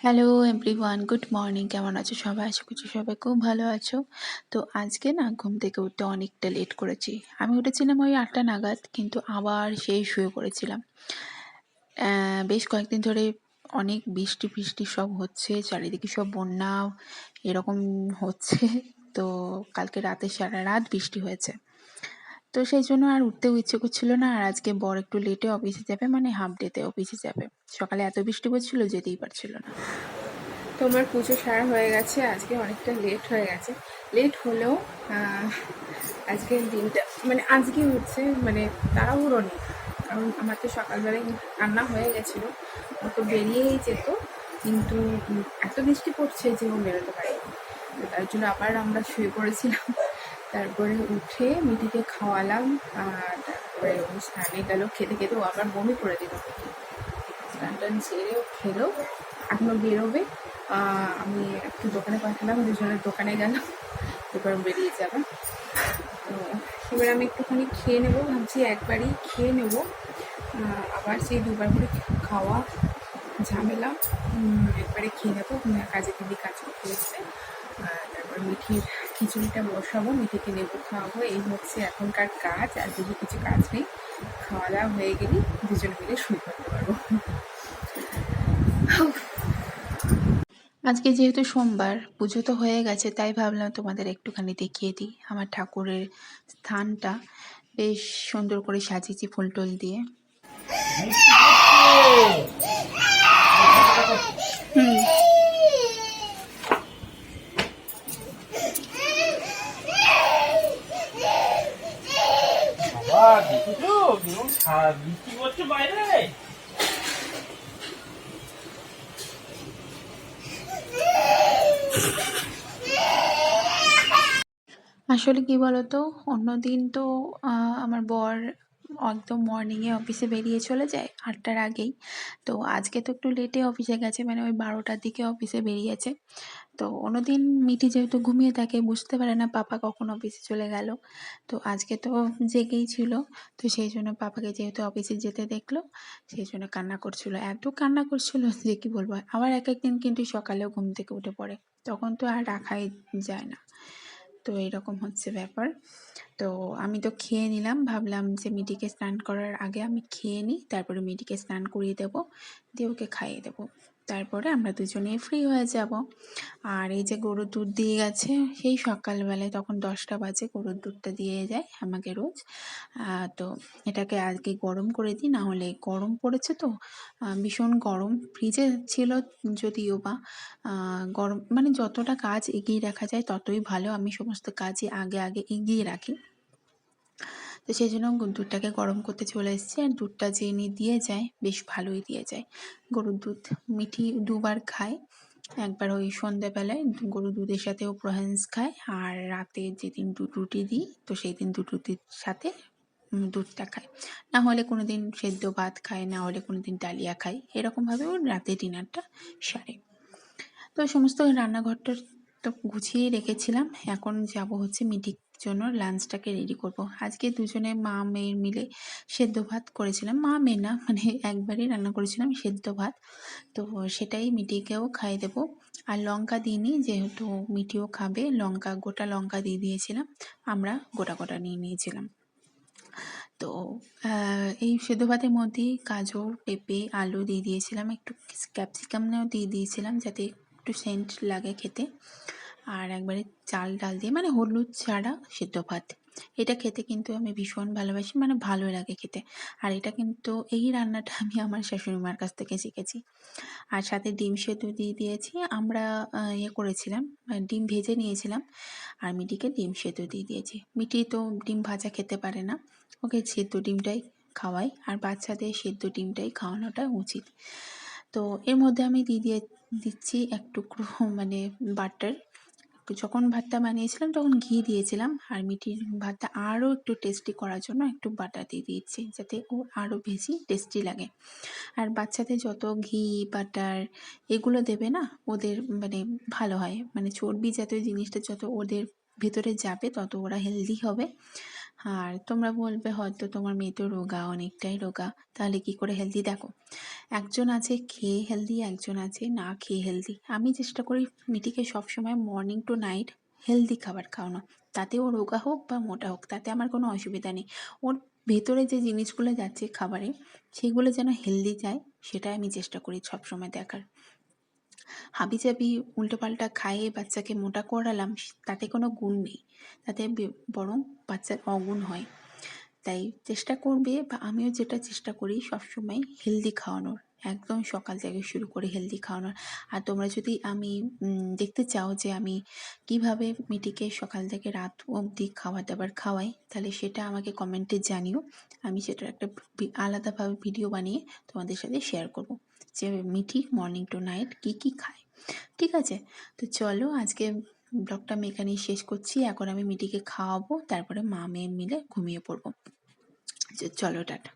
Hello everyone, good morning. কেমন আছো সবাই? আশা করছি সবাই খুব ভালো আছো। তো আজকে না ঘুম থেকে উঠতে অনেকটা লেট করেছি। আমি উঠেছিলাম ওই ৮টা নাগাদ, কিন্তু আবার সেই শুয়ে পড়েছিলাম। বেশ কয়েকদিন ধরে অনেক বৃষ্টি ফিষ্টি সব হচ্ছে, চারিদিকে সব বন্যা এরকম হচ্ছে। তো কালকে রাতে সারা রাত বৃষ্টি হয়েছে। তো সেই জন্য আর উঠতেও ইচ্ছে করছিল না। আর আজকে বর একটু লেটে অফিসে যাবে, মানে হাফ ডেতে অফিসে যাবে। সকালে এত বৃষ্টি পড়ছিল, যেতেই পারছিল না। তোমার পুজো সারা হয়ে গেছে, আজকে অনেকটা লেট হয়ে গেছে। লেট হলেও আজকের দিনটা মানে আজকে হচ্ছে মানে তাড়াহুড়ো নেই, কারণ আমার তো সকালবেলায় রান্না হয়ে গেছিলো, ও তো বেরিয়েই যেত, কিন্তু এত বৃষ্টি পড়ছে যে ও বেরোতে পারেনি। তো তার জন্য আবার আমরা শুয়ে পড়েছিলাম। তারপরে উঠে মিটিকে খাওয়ালাম, আর তারপরে ও স্নানে গেল, খেতে খেতে ও আবার বমি করে দিল। স্নান টান সেরেও খেলো, এখনো বেরোবে। আমি একটু দোকানে পাঠালাম, দুজনের দোকানে গেলাম, এবার বেরিয়ে যাবে। তো এবার আমি একটুখানি খেয়ে নেবো, ভাবছি একবারই খেয়ে নেবো, আবার সেই দুবার করে খাওয়া ঝামেলা। একবারে খেয়ে নেবো, কাজে দিদি কাজ করতে এসছে। তারপর মিঠির খিচুড়িটা বসাবো, মিঠিকে নেবো খাওয়াবো, এই হচ্ছে এখনকার কাজ। আর যদি কিছু কাজ নেই, খাওয়া দাওয়া হয়ে গেলেই দুজন মিলে শুয়ে পড়তে পারবো। আজকে যেহেতু সোমবার, পুজো তো হয়ে গেছে, তাই ভাবলাম তোমাদের একটুখানি দেখিয়ে দিই আমার ঠাকুরের স্থানটা। বেশ সুন্দর করে সাজিয়েছি ফুল টুল দিয়ে। বৃষ্টি পড়ছে বাইরে। আসলে কি বলতো, অন্যদিন তো আমার বর একদম মর্নিংয়ে অফিসে বেরিয়ে চলে যায় ৮টার আগেই। তো আজকে তো একটু লেটে অফিসে গেছে, মানে ওই 12টার দিকে অফিসে বেরিয়েছে। তো অন্যদিন মিটি যেহেতু ঘুমিয়ে থাকে, বুঝতে পারে না পাপা কখন অফিসে চলে গেল। তো আজকে তো জেগেই ছিল। তো সেই জন্য পাপাকে যেহেতু অফিসে যেতে দেখলো, সেই জন্য কান্না করছিল, এত কান্না করছিল যে কি বলবো। আবার এক একদিন কিন্তু সকালেও ঘুম থেকে উঠে পড়ে, তখন তো আর রাখাই যায় না। তো এরকম হচ্ছে ব্যাপার। তো আমি তো খেয়ে নিলাম, ভাবলাম যে মিটিকে স্নান করার আগে আমি খেয়ে নিই, তারপরে মিটিকে স্নান করিয়ে দেবো, দিয়ে ওকে খাইয়ে দেবো। তারপরে আমরা দুজনেই ফ্রি হয়ে যাব। আর এই যে গরুর দুধ দিয়ে গেছে সেই সকালবেলায়, তখন 10টা বাজে গরুর দুধটা দিয়ে যায় আমাকে রোজ। তো এটাকে আজকে গরম করে দিই, না হলে গরম পড়েছে তো, ভীষণ গরম। ফ্রিজে ছিল যদিও বা, গরম মানে যতটা কাজ এগিয়ে রাখা যায় ততই ভালো। আমি সমস্ত কাজই আগে আগে এগিয়ে রাখি। তো সেই জন্য দুধটাকে গরম করতে চলে এসেছি। আর দুধটা যে এনে দিয়ে যায় বেশ ভালোই দিয়ে যায়। গরুর দুধ মিঠি দুবার খায়। একবার ওই সন্ধ্যাবেলায় গরুর দুধের সাথে ও প্রহেন্স খায়, আর রাতে যেদিন দুধ রুটি দিই তো সেই দিন দুধ রুটির সাথে দুধটা খায়। না হলে কোনোদিন সেদ্ধ ভাত খায়, না হলে কোনোদিন ডালিয়া খায়। এরকমভাবে ওর রাতে ডিনারটা সারে। তো সমস্ত রান্নাঘরটা তো গুছিয়ে রেখেছিলাম। এখন যাব হচ্ছে মিটির জন্য লাঞ্চটাকে রেডি করব। আজকে দুজনে মা মেয়ে মিলে সেদ্ধ ভাত করেছিলাম, মা মেয়ে না মানে একবারই রান্না করেছিলাম সেদ্ধ ভাত। তো সেটাই মিটিকেও খাইয়ে দেবো। আর লঙ্কা দিইনি, যেহেতু মিটিও খাবে, লঙ্কা গোটা লঙ্কা দিয়ে দিয়েছিলাম, আমরা গোটা গোটা নিয়ে নিয়েছিলাম। তো এই সেদ্ধ ভাতের মধ্যেই গাজর, পেঁপে, আলু দিয়ে দিয়েছিলাম, একটু ক্যাপসিকামও দিয়ে দিয়েছিলাম যাতে একটু সেন্ট লাগে খেতে। আর একবারে চাল ডাল দিয়ে, মানে হলুদ ছাড়া সেদ্ধ ভাত, এটা খেতে কিন্তু আমি ভীষণ ভালোবাসি, মানে ভালো লাগে খেতে। আর এটা কিন্তু এই রান্নাটা আমি আমার শাশুড়ি মার কাছ থেকে শিখেছি। আর সাথে ডিম সেদ্ধ দিয়ে দিয়েছি। আমরা ইয়ে করেছিলাম, ডিম ভেজে নিয়েছিলাম, আর মিটিকে ডিম সেদ্ধ দিয়ে দিয়েছি। মিটি তো ডিম ভাজা খেতে পারে না, ওকে সেদ্ধ ডিমটাই খাওয়াই, আর বাচ্চাদের সেদ্ধ ডিমটাই খাওয়ানোটা উচিত। তো এর মধ্যে আমি দিচ্ছি এক টুকরো মানে বাটার। যখন ভাতটা বানিয়েছিলাম তখন ঘি দিয়েছিলাম, আর মিঠির ভাতটা আরও একটু টেস্টি করার জন্য একটু বাটার দিয়ে দিয়েছি, যাতে ও আরও বেশি টেস্টি লাগে। আর বাচ্চাদের যত ঘি বাটার এগুলো দেবে না, ওদের মানে ভালো হয়, মানে চর্বি জাতীয় জিনিসটা যত ওদের ভেতরে যাবে তত ওরা হেলদি হবে। আর তোমরা বলবে হয়তো তোমার মেয়ে তো রোগা, অনেকটাই রোগা, তাহলে কি করে হেলদি? দেখো, একজন আছে খেয়ে হেলদি, একজন আছে না খেয়ে হেলদি। আমি চেষ্টা করি মিটিকে সবসময় মর্নিং টু নাইট হেলদি খাবার খাওয়ানো, তাতে ও রোগা হোক বা মোটা হোক তাতে আমার কোনো অসুবিধা নেই। ওর ভেতরে যে জিনিসগুলো যাচ্ছে খাবারে সেগুলো যেন হেলদি যায়, সেটাই আমি চেষ্টা করি সবসময় দেখার। হাবিজাবি উল্টোপাল্টা খাইয়ে বাচ্চাকে মোটা করালাম, তাতে কোনো গুণ নেই, তাতে বরং বাচ্চার অগুণ হয়। তাই চেষ্টা করবে, বা আমিও যেটা চেষ্টা করি সবসময় হেলদি খাওয়ানোর, একদম সকাল থেকে শুরু করে হেলদি খাওয়ানোর। আর তোমরা যদি আমি দেখতে চাও যে আমি কিভাবে মিটিকে সকাল থেকে রাত অবধি খাবার দাবার খাওয়াই, তাহলে সেটা আমাকে কমেন্টে জানিও। আমি সেটার একটা আলাদাভাবে ভিডিও বানিয়ে তোমাদের সাথে শেয়ার করব যে মিঠি মর্নিং টু নাইট কী কী খায়। ঠিক আছে? তো চলো আজকে ব্লগটা আমি এখানেই শেষ করছি। এখন আমি মিটিকে খাওয়াবো, তারপরে মা মেয়ে মিলে ঘুমিয়ে পড়বো। চলো টাটা।